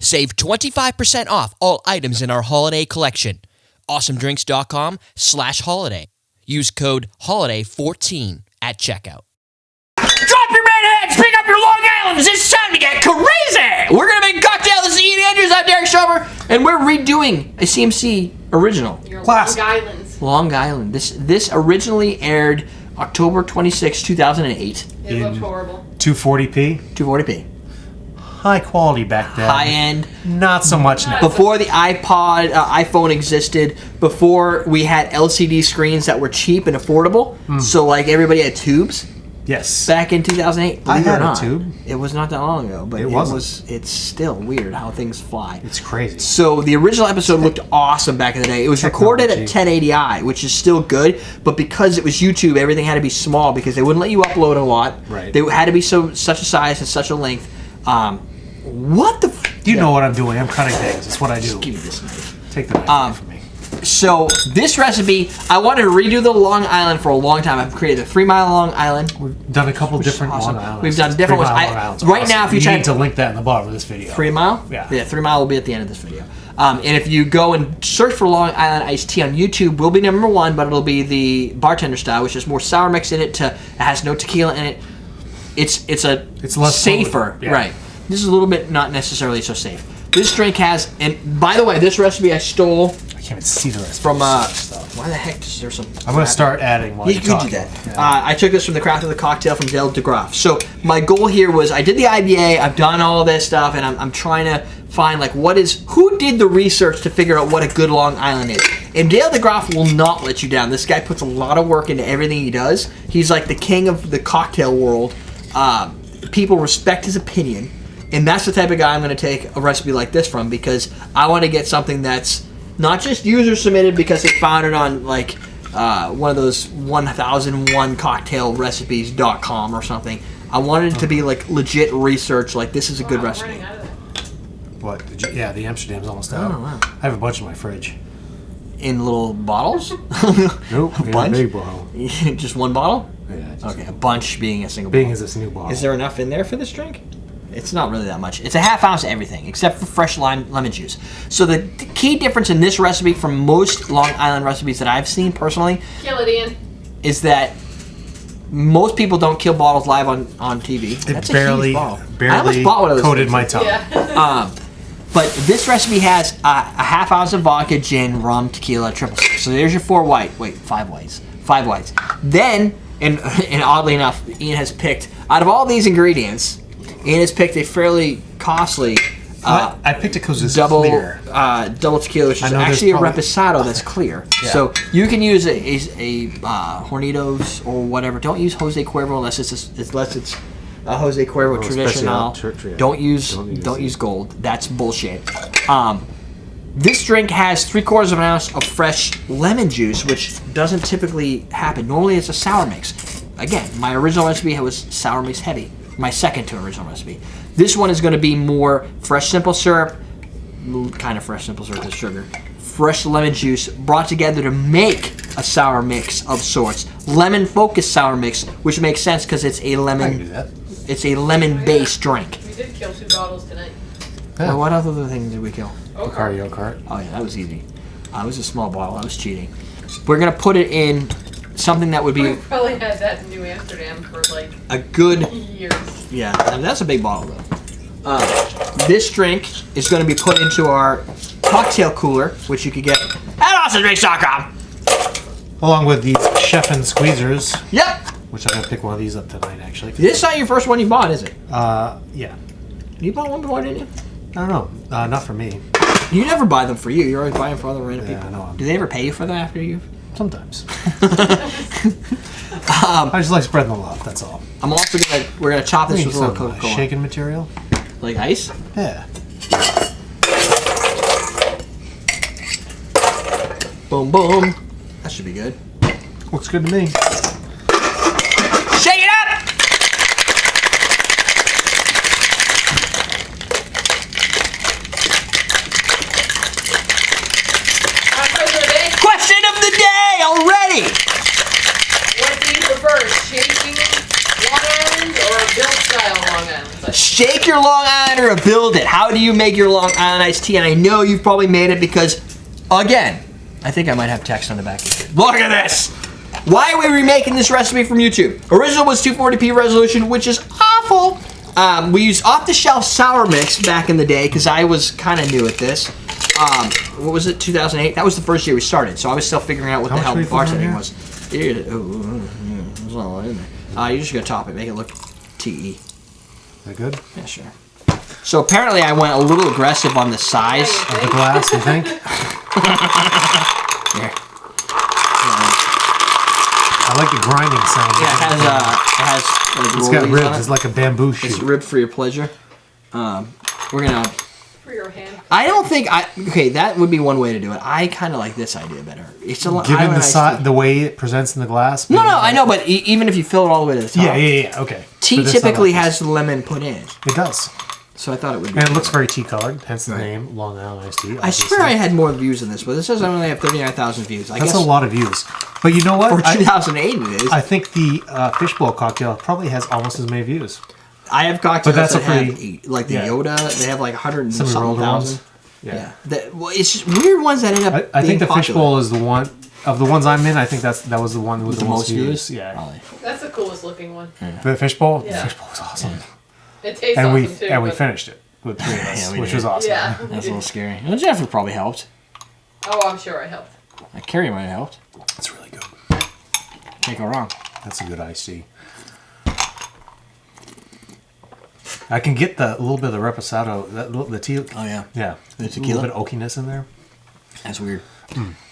Save 25% off all items in our holiday collection. awesomedrinks.com/holiday. Use code HOLIDAY14 at checkout. Drop your red heads, pick up your Long Islands. It's time to get crazy. We're going to make cocktails. This is Ian Andrews. I'm Derrick Schommer, and we're redoing a CMC original. Your Classic. Long Island. Long Island. This originally aired October 26, 2008. It looked horrible. 240p. 240p. High quality back then. High end. Not so much now. Before the iPhone existed, before we had LCD screens that were cheap and affordable, so like everybody had tubes. Yes. Back in 2008, I believe it or had a not, tube. it was not that long ago, but it's still weird how things fly. It's crazy. So the original episode looked awesome back in the day. It was recorded at 1080i, which is still good, but because it was YouTube, everything had to be small because they wouldn't let you upload a lot. Right. They had to be such a size and such a length. What the? You know what I'm doing. I'm cutting things. It's what I do. Give me this knife. Take the knife away from me. So this recipe, I wanted to redo the Long Island for a long time. I've created the 3 Mile Long Island. We've done a couple different awesome. Long Islands. We've done different 3 ones. Mile Long Islands are Right awesome. now, if you need try to link that in the bottom of this video. 3 Mile? Yeah. 3 Mile will be at the end of this video. And if you go and search for Long Island iced tea on YouTube, we'll be number 1, but it'll be the bartender style, which is more sour mix in it. It has no tequila in it. It's less safer, yeah. right? This is a little bit not necessarily so safe. This drink has, and by the way, this recipe I stole I can't even see the rest from stuff. why the heck is there some? I'm going to start adding while You you're could do talking. that. Yeah. I took this from the Craft of the Cocktail from Del DeGraff. So my goal here was I did the IBA, I've done all this stuff, and I'm trying to find like who did the research to figure out what a good Long Island is. And Dale DeGraff will not let you down. This guy puts a lot of work into everything he does. He's like the king of the cocktail world. People respect his opinion. And that's the type of guy I'm going to take a recipe like this from because I want to get something that's not just user submitted because it found it on like one of those 1001cocktailrecipes.com or something. I wanted it to be like legit research, like this is a good recipe. What? Yeah, the Amsterdam's almost out. Oh, wow. I have a bunch in my fridge. In little bottles? Nope. A bunch? Big bottle. Just one bottle? Yeah. Okay, a bunch being a single Being bottle. is this new bottle. Is there enough in there for this drink? It's not really that much. It's a half ounce of everything except for fresh lemon juice. So the key difference in this recipe from most Long Island recipes that I've seen personally Kill it, Ian. is that most people don't kill bottles live on TV. That's a huge bottle. I almost bought one of those coated things. my tongue. Yeah. But this recipe has a half ounce of vodka, gin, rum, tequila, triple sec. So there's your 5 whites. 5 whites. Then, and oddly enough, Ian has picked, out of all these ingredients, Ian has picked a fairly costly I picked it because it's double clear. Double tequila, which is actually a reposado that's clear. Yeah. So you can use a Hornitos or whatever. Don't use Jose Cuervo unless it's a Jose Cuervo traditional. Don't use gold. That's bullshit. This drink has 3/4 of an ounce of fresh lemon juice, which doesn't typically happen. Normally it's a sour mix. Again, my original recipe was sour mix heavy. My second to original recipe. This one is going to be more fresh simple syrup, kind of fresh simple syrup with sugar, fresh lemon juice brought together to make a sour mix of sorts. Lemon focused sour mix, which makes sense because it's a lemon. I can do that. It's a lemon based drink. We did kill 2 bottles tonight. Yeah. Well, what other things did we kill? Bacardi Yogurt. Oh yeah, that was easy. It was a small bottle. I was cheating. We're gonna put it in something that would be We probably had that in New Amsterdam for like a good. years. Yeah, and that's a big bottle though. This drink is going to be put into our cocktail cooler, which you could get at awesomedrinks.com. Along with these Chef and Squeezers, Yep. which I'm gonna pick one of these up tonight. Actually. This is not your first one you bought, is it? Yeah. You bought one before, didn't you? I don't know. Not for me. You never buy them for you. You're always buying for other random Yeah, people. I know. Do they ever pay you for them after you? Sometimes. I just like spreading the love. That's all. I'm also we're gonna chop this Need with a little some Coca-Cola. shaken material. Like ice? Yeah. Boom, boom. That should be good. Looks good to me. Shake it up! Question of the day already! What do you prefer, shaking Long Island or built style Long Island? shake your Long Island or build it. How do you make your Long Island iced tea? And I know you've probably made it because, again, I think I might have text on the back of it. Look at this. Why are we remaking this recipe from YouTube? Original was 240p resolution, which is awful. We used off-the-shelf sour mix back in the day because I was kind of new at this. What was it, 2008? That was the first year we started, so I was still figuring out what the hell bartending was. There's a lot in there. You just gotta top it, make it look TE. Is that good? Yeah, sure. So apparently I went a little aggressive on the size of the glass, you think? Here. I like the grinding sound. Yeah, it has it's got ribs. It's like a bamboo shoot. It's ribbed for your pleasure. We're gonna. For your hand. I don't think okay, that would be one way to do it. I kind of like this idea better. It's a lot. Given the way it presents in the glass. No, I know, but even if you fill it all the way to the top. Yeah. Okay. Tea typically has lemon put in. It does. So I thought it would be. And it looks very tea colored, hence the name Long Island iced tea. Obviously. I swear I had more views than this, but it says I only have 39,000 views. That's a lot of views. But you know what? For 2008 it is. I think the fishbowl cocktail probably has almost as many views. I have cocktails that have, like the Yoda, they have like 100 and something thousand. Yeah. It's just weird ones that end up I think the fishbowl is the one, of the ones I'm in, I think that was the one with the most views. Yeah. Probably. That's the coolest looking one. Yeah. The fishbowl? Yeah. The fishbowl was awesome. It tastes awesome too. And we finished it with 3 of us, which was awesome. Yeah. That's a little scary. Well, Jennifer probably helped. Oh, I'm sure I helped. Carrie might have helped. It's really good. Can't go wrong. That's a good iced tea. I can get a little bit of the reposado, the tea. Oh yeah. Yeah. The tequila. A little bit of oakiness in there. That's weird.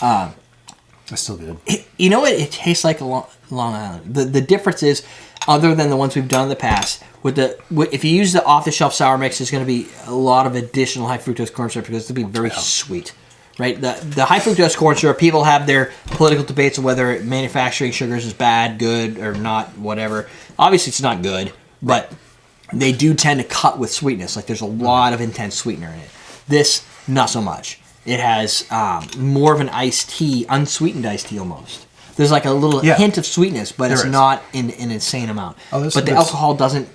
That's still good. You know what? It tastes like a Long Island. The difference is, other than the ones we've done in the past, if you use the off-the-shelf sour mix, there's going to be a lot of additional high fructose corn syrup because it'll be very sweet. Right? The high fructose corn syrup, people have their political debates on whether manufacturing sugars is bad, good, or not, whatever. Obviously, it's not good, but they do tend to cut with sweetness. Like there's a lot of intense sweetener in it. This, not so much. It has more of an iced tea, unsweetened iced tea almost. There's like a little hint of sweetness, but it's not in an insane amount. But the alcohol doesn't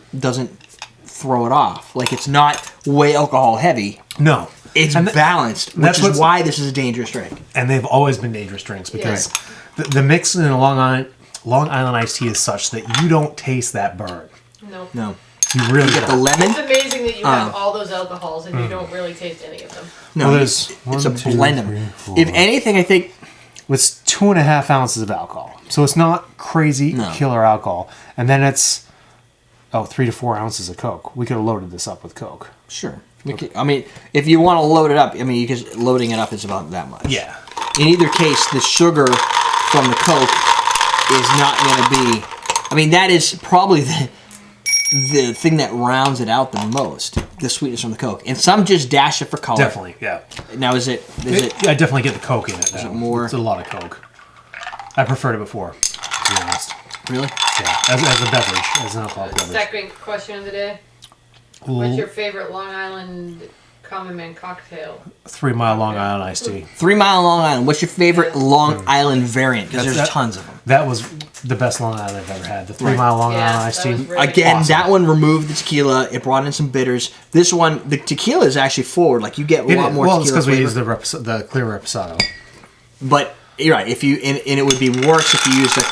throw it off. Like it's not way alcohol heavy. No. It's balanced, which is why this is a dangerous drink. And they've always been dangerous drinks because the mix in a Long Island iced tea is such that you don't taste that burn. No. You really get the lemon. It's amazing that you have all those alcohols and you don't really taste any of them. No, it's a blend of them. If anything, I think it's 2.5 ounces of alcohol, so it's not crazy killer alcohol. And then it's 3 to 4 ounces of Coke. We could have loaded this up with Coke. Sure. I mean, if you want to load it up, because loading it up is about that much. Yeah. In either case, the sugar from the Coke is not going to be. I mean, that is probably the thing that rounds it out the most, the sweetness from the Coke. And some just dash it for color. Definitely, yeah. Now, is it? I definitely get the Coke in it now. Is it more? It's a lot of Coke. I preferred it before, to be honest. Really? Yeah, as a beverage, as an alcoholic beverage. Second question of the day. What's your favorite Long Island common man cocktail? 3 Mile Long Island iced tea. 3 Mile Long Island. What's your favorite Long Island variant? Because there's tons of them. That was the best Long Island I've ever had. The 3 Mile Long Island iced tea. Really Again, awesome. that one removed the tequila. It brought in some bitters. This one, the tequila is actually forward. Like you get a lot more tequila. Well, it's because we use the clear reposado. But you're right. If you and it would be worse if you used a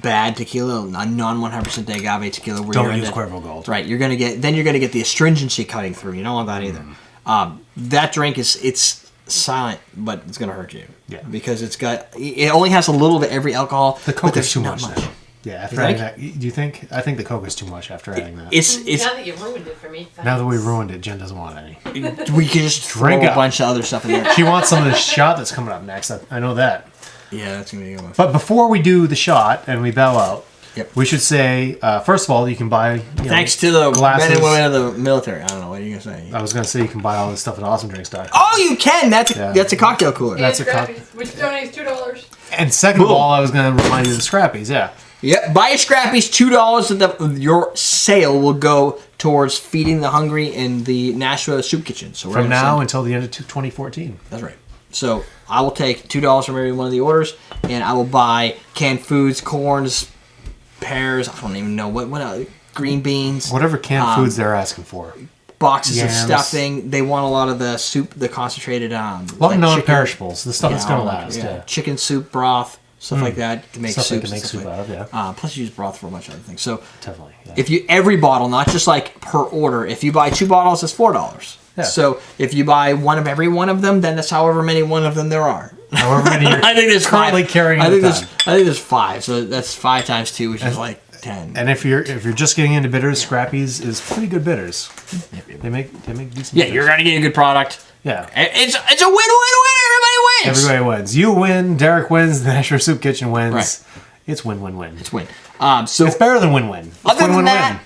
bad tequila, a non 100% agave tequila. Where Don't use Cuervo Gold. Right. You're gonna get the astringency cutting through. You don't want that either. That drink it's silent, but it's gonna hurt you. Yeah. Because it only has a little bit every alcohol. The Coke is too not much now. Yeah, after adding that, do you think? I think the Coke is too much after adding that. It's now that you ruined it for me. Thanks. Now that we ruined it, Jen doesn't want any. We can just drink a bunch of other stuff in there. She wants some of the shot that's coming up next. I know that. Yeah, that's gonna be a good one. But before we do the shot and we bow out, Yep. we should say first of all you can buy. Thanks to the glasses. men and women of the military. I don't know what are you gonna say. I was gonna say you can buy all this stuff at AwesomeDrinks.com. Oh, you can. That's a cocktail cooler. That's a Scrappies, which donates $2. And second of all, I was gonna remind you of the Scrappies. Yeah. Yep. Buy your Scrappies. $2 of your sale will go towards feeding the hungry in the Nashville soup kitchen. So from now until the end of 2014. That's right. So I will take $2 from every one of the orders, and I will buy canned foods, corns, pears. I don't even know what else. green beans, whatever canned foods they're asking for. Boxes Yams. of stuffing. They want a lot of the soup, the concentrated. A lot of non-perishables. The stuff that's gonna last. Yeah. Chicken soup broth, stuff like that to make stuff soup. They can make soup out of. Yeah. Plus, you use broth for a bunch of other things. So definitely. Yeah. If you every bottle, not just like per order. If you buy 2 bottles, it's $4. Yeah. So if you buy one of every one of them, then that's however many one of them there are. However many you're I think there's currently 5. carrying. I think there's 5. So that's 5 times 2, which is like 10. And if you're just getting into bitters, Scrappy's is pretty good bitters. They make decent. Yeah, bitters. you're gonna get a good product. Yeah, It's a win-win-win. Everybody wins. everybody wins. You win. Derek wins. The National Soup Kitchen wins. Right. It's win-win-win. It's win. So It's better than win-win. It's other than win-win-win. that,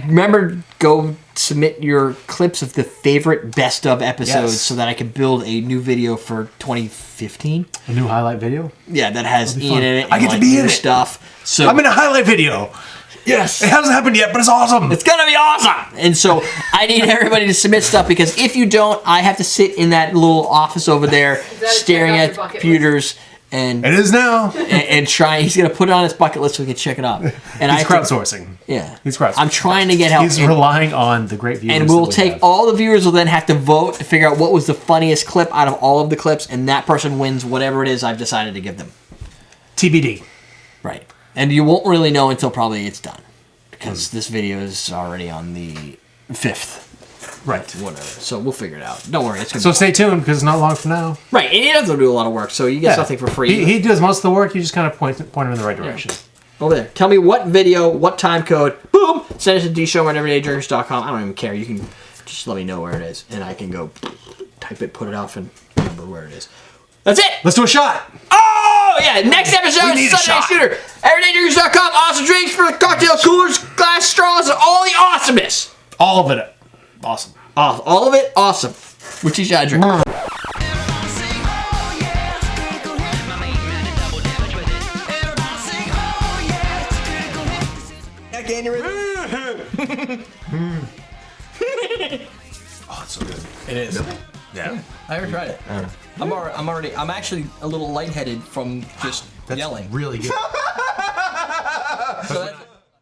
remember, go submit your clips of the favorite best of episodes Yes. so that I can build a new video for 2015. A new highlight video. Yeah, that has be Ian fun. in it. And I get to be new in it. stuff. So I'm in a highlight video. yes, It hasn't happened yet, but it's awesome. it's gonna be awesome. And so I need everybody to submit stuff because if you don't, I have to sit in that little office over there that a staring check off at your bucket computers and It is now. and try. He's gonna put it on his bucket list so we can check it off. And He's I have to- crowdsourcing. Yeah, He's crowdsourcing. I'm trying to get help. He's And- relying on the great viewers. and that we'll we take have. all the viewers will then have to vote to figure out what was the funniest clip out of all of the clips, and that person wins whatever it is I've decided to give them. TBD. Right. And you won't really know until probably it's done. Because this video is already on the 5th. Right. Whatever. So we'll figure it out. Don't worry. It's gonna So be stay tuned because it's not long from now. right. And he doesn't do a lot of work, so you get something for free. He does most of the work. You just kind of point him in the right direction. Over there. Tell me what video, what time code. Boom. Send it to dshowman@everydaydrinkers.com. I don't even care. You can just let me know where it is, and I can go type it, put it off, and remember where it is. That's it. Let's do a shot. Oh, yeah. Next episode We is need a Sunday shot. Shooter. Everydaydrinkers.com. Awesome drinks for cocktail coolers, glass straws, and all the awesomeness. All of it. Awesome. All of it, awesome. Which each I drink. Oh, it's so good. It is. Yeah. I never tried it. I'm actually a little lightheaded from just yelling. Really good. So that's